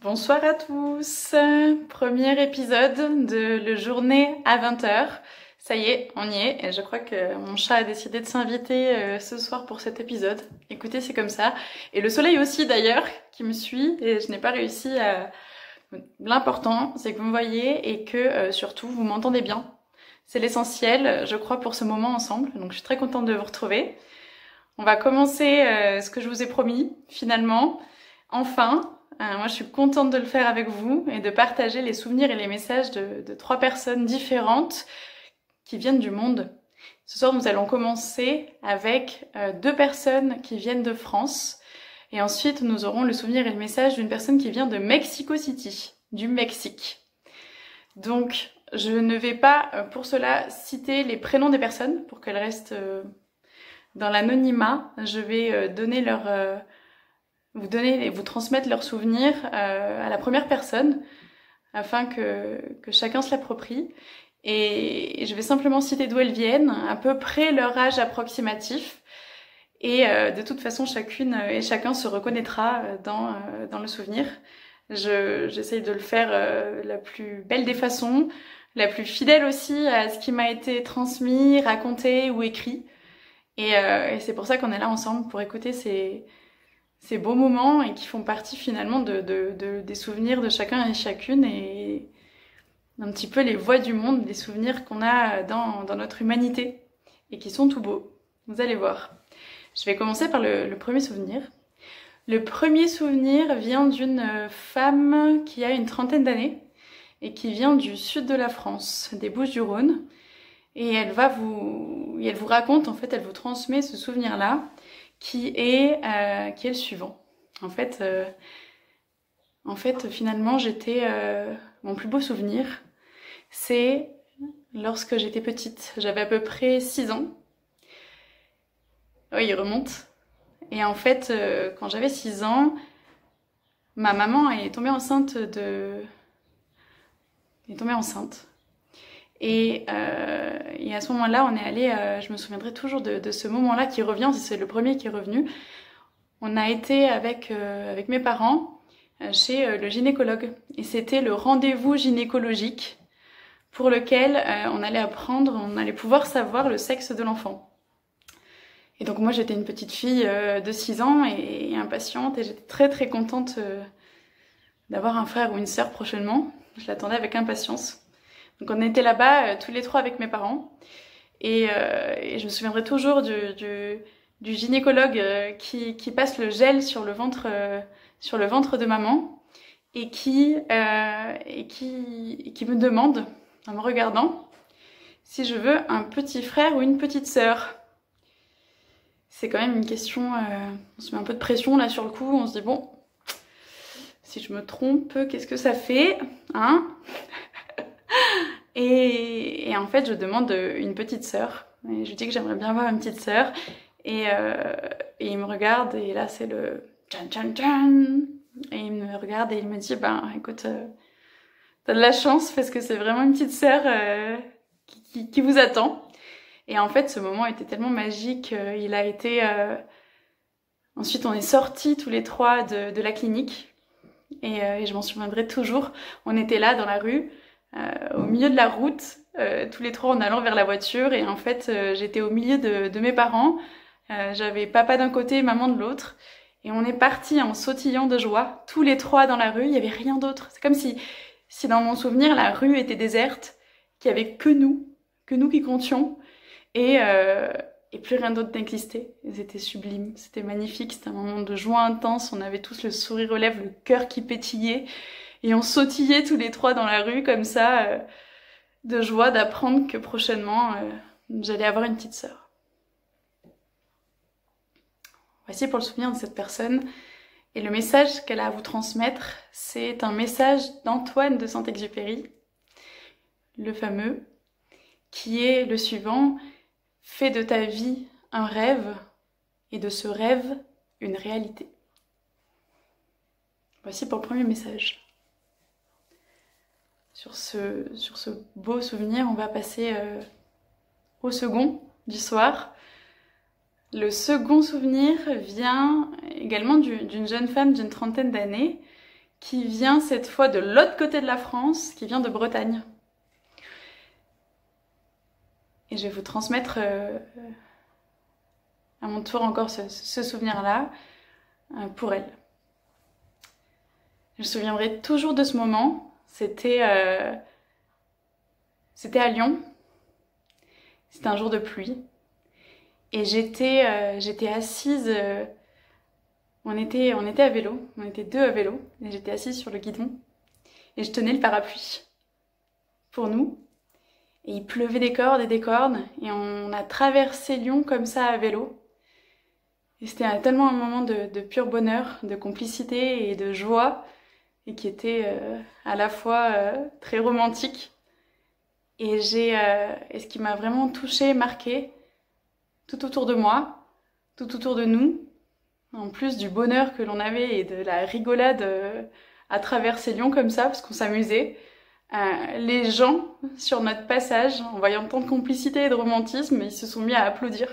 Bonsoir à tous, premier épisode de Le Journée à 20h. Ça y est, on y est, et je crois que mon chat a décidé de s'inviter ce soir pour cet épisode. Écoutez, c'est comme ça. Et le soleil aussi d'ailleurs, qui me suit, et je n'ai pas réussi à... L'important, c'est que vous me voyez et que surtout, vous m'entendez bien. C'est l'essentiel, je crois, pour ce moment ensemble, donc je suis très contente de vous retrouver. On va commencer ce que je vous ai promis, finalement, enfin. Moi, je suis contente de le faire avec vous et de partager les souvenirs et les messages de 3 personnes différentes qui viennent du monde. Ce soir, nous allons commencer avec 2 personnes qui viennent de France. Et ensuite, nous aurons le souvenir et le message d'une personne qui vient de Mexico City, du Mexique. Donc, je ne vais pas, pour cela, citer les prénoms des personnes pour qu'elles restent dans l'anonymat. Je vais donner leur... vous transmettre leurs souvenirs à la première personne afin que chacun se l'approprie. Et je vais simplement citer d'où elles viennent, à peu près leur âge approximatif. Et de toute façon, chacune et chacun se reconnaîtra dans le souvenir. J'essaye de le faire la plus belle des façons, la plus fidèle aussi à ce qui m'a été transmis, raconté ou écrit. Et c'est pour ça qu'on est là ensemble, pour écouter ces beaux moments et qui font partie finalement des souvenirs de chacun et chacune et un petit peu les voix du monde, des souvenirs qu'on a dans notre humanité et qui sont tout beaux. Vous allez voir. Je vais commencer par le premier souvenir. Le premier souvenir vient d'une femme qui a une trentaine d'années et qui vient du sud de la France, des Bouches-du-Rhône. Et elle vous raconte, en fait, elle vous transmet ce souvenir-là qui est le suivant. En fait, finalement, mon plus beau souvenir, c'est lorsque j'étais petite. J'avais à peu près 6 ans. Oui, il remonte. Et en fait, quand j'avais 6 ans, ma maman est tombée enceinte Et à ce moment-là, on est allé, je me souviendrai toujours de ce moment-là qui revient, c'est le premier qui est revenu. On a été avec mes parents chez le gynécologue. Et c'était le rendez-vous gynécologique pour lequel on allait pouvoir savoir le sexe de l'enfant. Et donc moi, j'étais une petite fille de 6 ans et impatiente, et j'étais très très contente d'avoir un frère ou une sœur prochainement. Je l'attendais avec impatience. Donc on était là-bas tous les 3 avec mes parents et je me souviendrai toujours du gynécologue qui passe le gel sur le ventre de maman et qui me demande, en me regardant, si je veux un petit frère ou une petite sœur. C'est quand même une question, on se met un peu de pression là sur le coup, on se dit bon, si je me trompe, qu'est-ce que ça fait, hein? Et en fait, je demande une petite sœur. Et je dis que j'aimerais bien avoir une petite sœur. Et il me regarde, et là, c'est le tchan tchan tchan. Et il me regarde et il me dit, ben, écoute, t'as de la chance parce que c'est vraiment une petite sœur qui vous attend. Et en fait, ce moment était tellement magique. Il a été... Ensuite, on est sortis tous les 3 de la clinique. Et je m'en souviendrai toujours. On était là, dans la rue. Au milieu de la route, tous les 3 en allant vers la voiture, et en fait j'étais au milieu de mes parents, j'avais papa d'un côté et maman de l'autre, et on est partis en sautillant de joie, tous les 3 dans la rue, il n'y avait rien d'autre. C'est comme si dans mon souvenir la rue était déserte, qu'il n'y avait que nous qui comptions, et plus rien d'autre n'existait. C'était sublime, c'était magnifique, c'était un moment de joie intense, on avait tous le sourire aux lèvres, le cœur qui pétillait. Et on sautillait tous les 3 dans la rue comme ça, de joie d'apprendre que prochainement, j'allais avoir une petite sœur. Voici pour le souvenir de cette personne. Et le message qu'elle a à vous transmettre, c'est un message d'Antoine de Saint-Exupéry, le fameux, qui est le suivant: fais de ta vie un rêve, et de ce rêve, une réalité. Voici pour le premier message. Sur ce beau souvenir, on va passer au second du soir. Le second souvenir vient également d'une jeune femme d'une trentaine d'années qui vient cette fois de l'autre côté de la France, qui vient de Bretagne. Et je vais vous transmettre à mon tour encore ce souvenir-là pour elle. Je me souviendrai toujours de ce moment. C'était à Lyon. C'était un jour de pluie. Et j'étais assise... on était à vélo. On était deux à vélo. Et j'étais assise sur le guidon. Et je tenais le parapluie pour nous. Et il pleuvait des cordes et des cordes. Et on a traversé Lyon comme ça à vélo. Et c'était tellement un moment de pur bonheur, de complicité et de joie. Et qui était à la fois très romantique. Et ce qui m'a vraiment touchée, marquée, tout autour de moi, tout autour de nous, en plus du bonheur que l'on avait et de la rigolade à traverser Lyon comme ça, parce qu'on s'amusait, les gens, sur notre passage, en voyant tant de complicité et de romantisme, ils se sont mis à applaudir.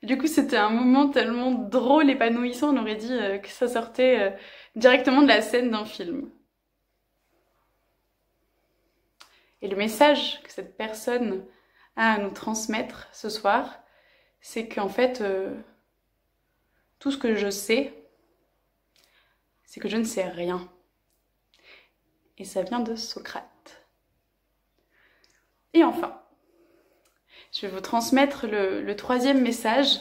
Du coup, c'était un moment tellement drôle, épanouissant, on aurait dit que ça sortait directement de la scène d'un film. Et le message que cette personne a à nous transmettre ce soir, c'est qu'en fait, tout ce que je sais, c'est que je ne sais rien. Et ça vient de Socrate. Et enfin, je vais vous transmettre le troisième message.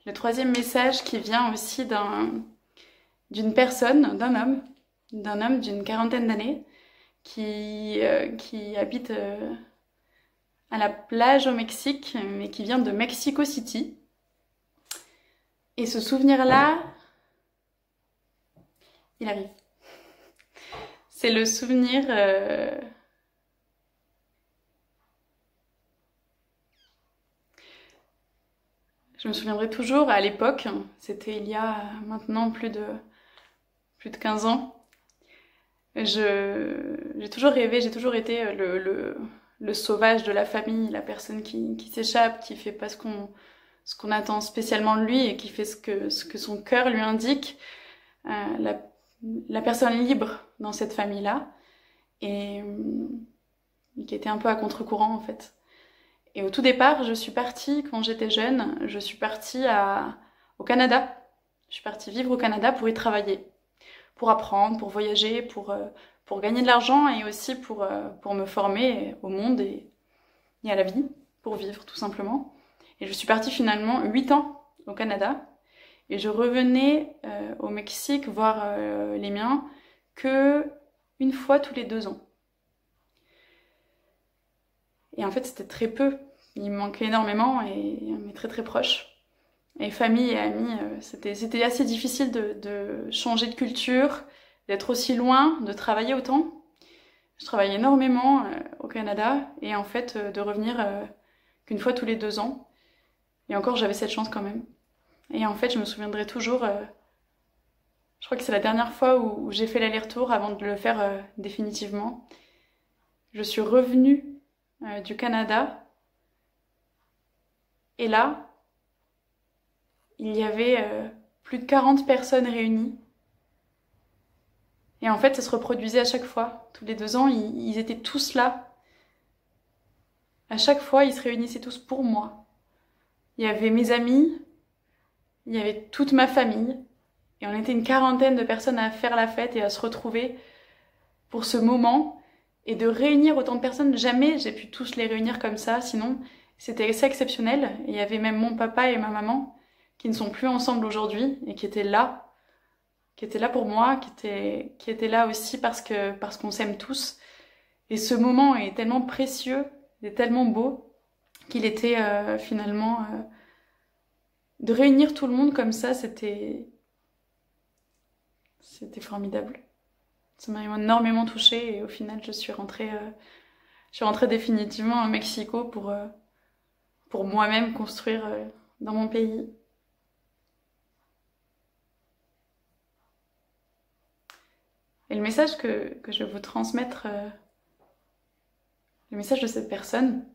Le troisième message qui vient aussi d'une personne, d'un homme d'une quarantaine d'années, qui habite à la plage au Mexique, mais qui vient de Mexico City. Et ce souvenir-là, il arrive. C'est le souvenir... Je me souviendrai toujours, à l'époque, c'était il y a maintenant plus de 15 ans, j'ai toujours rêvé, j'ai toujours été le sauvage de la famille, la personne qui s'échappe, qui fait pas ce qu'on attend spécialement de lui et qui fait ce que son cœur lui indique, la personne libre dans cette famille-là et qui était un peu à contre-courant en fait. Et au tout départ, je suis partie, quand j'étais jeune, je suis partie au Canada. Je suis partie vivre au Canada pour y travailler, pour apprendre, pour voyager, pour gagner de l'argent et aussi pour me former au monde et à la vie, pour vivre tout simplement. Et je suis partie finalement 8 ans au Canada et je revenais au Mexique voir les miens que une fois tous les 2 ans. Et en fait, c'était très peu. Il me manquait énormément et on est très très proches. Et famille et amis, c'était assez difficile de changer de culture, d'être aussi loin, de travailler autant. Je travaillais énormément au Canada et en fait de revenir qu'une fois tous les 2 ans. Et encore, j'avais cette chance quand même. Et en fait, je me souviendrai toujours, je crois que c'est la dernière fois où j'ai fait l'aller-retour avant de le faire définitivement. Je suis revenue du Canada et là, il y avait plus de 40 personnes réunies. Et en fait, ça se reproduisait à chaque fois. Tous les 2 ans, ils étaient tous là. À chaque fois, ils se réunissaient tous pour moi. Il y avait mes amis, il y avait toute ma famille. Et on était une quarantaine de personnes à faire la fête et à se retrouver pour ce moment. Et de réunir autant de personnes, jamais j'ai pu tous les réunir comme ça. Sinon, c'était assez exceptionnel. Et il y avait même mon papa et ma maman qui ne sont plus ensemble aujourd'hui et qui étaient là pour moi, qui étaient là aussi parce qu'on s'aime tous. Et ce moment est tellement précieux, il est tellement beau qu'il était finalement de réunir tout le monde comme ça, c'était formidable. Ça m'a énormément touchée et au final je suis rentrée définitivement à Mexico pour moi-même construire dans mon pays. Et le message que je vais vous transmettre, le message de cette personne,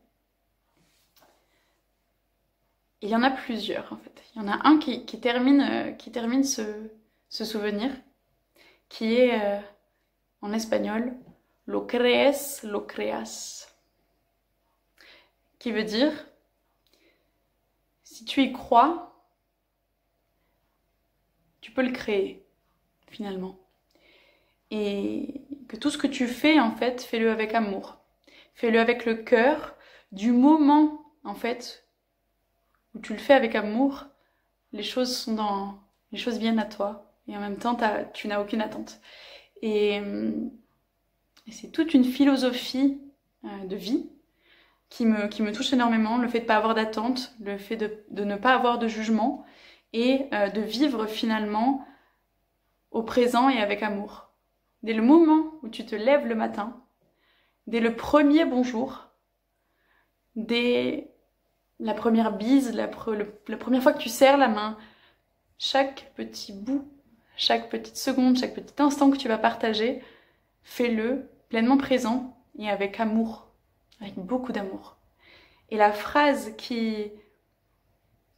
il y en a plusieurs en fait. Il y en a un qui termine ce souvenir, qui est en espagnol, lo crees, lo creas, qui veut dire si tu y crois, tu peux le créer finalement. Et que tout ce que tu fais en fait, fais-le avec amour, fais-le avec le cœur. Du moment en fait où tu le fais avec amour, les choses viennent à toi et en même temps tu n'as aucune attente. Et c'est toute une philosophie de vie qui me touche énormément, le fait de ne pas avoir d'attente, le fait de ne pas avoir de jugement et de vivre finalement au présent et avec amour. Dès le moment où tu te lèves le matin, dès le premier bonjour, dès la première bise, la première fois que tu serres la main, chaque petit bout, chaque petite seconde, chaque petit instant que tu vas partager, fais-le pleinement présent et avec amour, avec beaucoup d'amour. Et la phrase qui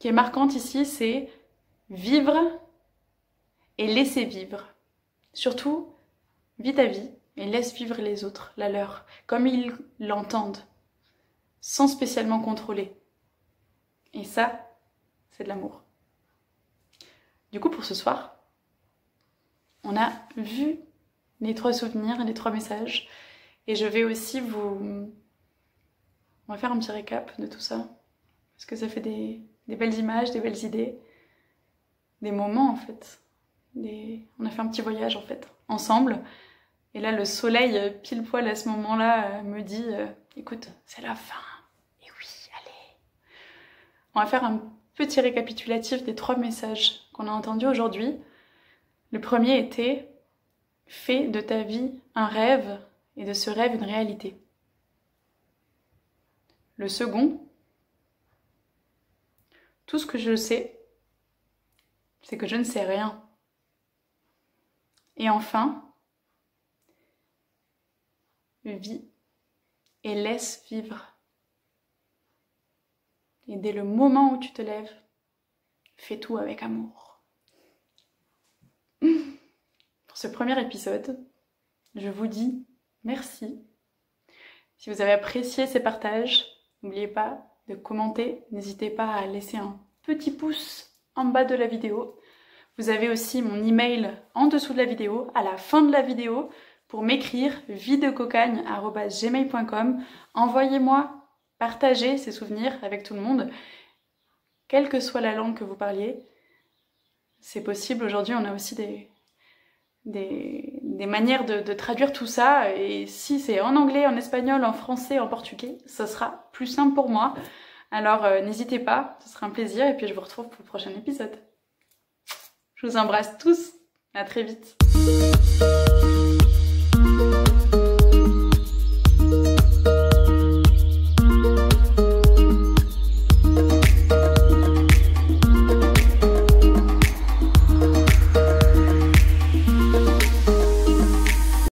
est marquante ici, c'est vivre et laisser vivre. Surtout, vis ta vie et laisse vivre les autres, la leur, comme ils l'entendent, sans spécialement contrôler. Et ça, c'est de l'amour. Du coup, pour ce soir, on a vu les 3 souvenirs, les 3 messages. Et je vais aussi on va faire un petit récap de tout ça. Parce que ça fait des belles images, des belles idées. Des moments, en fait. On a fait un petit voyage, en fait, ensemble. Et là, le soleil, pile poil à ce moment-là, me dit écoute, c'est la fin. Et oui, allez. On va faire un petit récapitulatif des 3 messages qu'on a entendus aujourd'hui. Le premier était fais de ta vie un rêve et de ce rêve une réalité. Le second, tout ce que je sais, c'est que je ne sais rien. Et enfin, vis et laisse vivre. Et dès le moment où tu te lèves, fais tout avec amour. Pour ce premier épisode, je vous dis merci. Si vous avez apprécié ces partages, n'oubliez pas de commenter. N'hésitez pas à laisser un petit pouce en bas de la vidéo. Vous avez aussi mon email en dessous de la vidéo, à la fin de la vidéo, pour m'écrire videcocagne@gmail.com. Envoyez-moi, partagez ces souvenirs avec tout le monde, quelle que soit la langue que vous parliez. C'est possible, aujourd'hui on a aussi des manières de traduire tout ça, et si c'est en anglais, en espagnol, en français, en portugais, ça sera plus simple pour moi. Alors n'hésitez pas, ce sera un plaisir, et puis je vous retrouve pour le prochain épisode. Je vous embrasse tous, à très vite.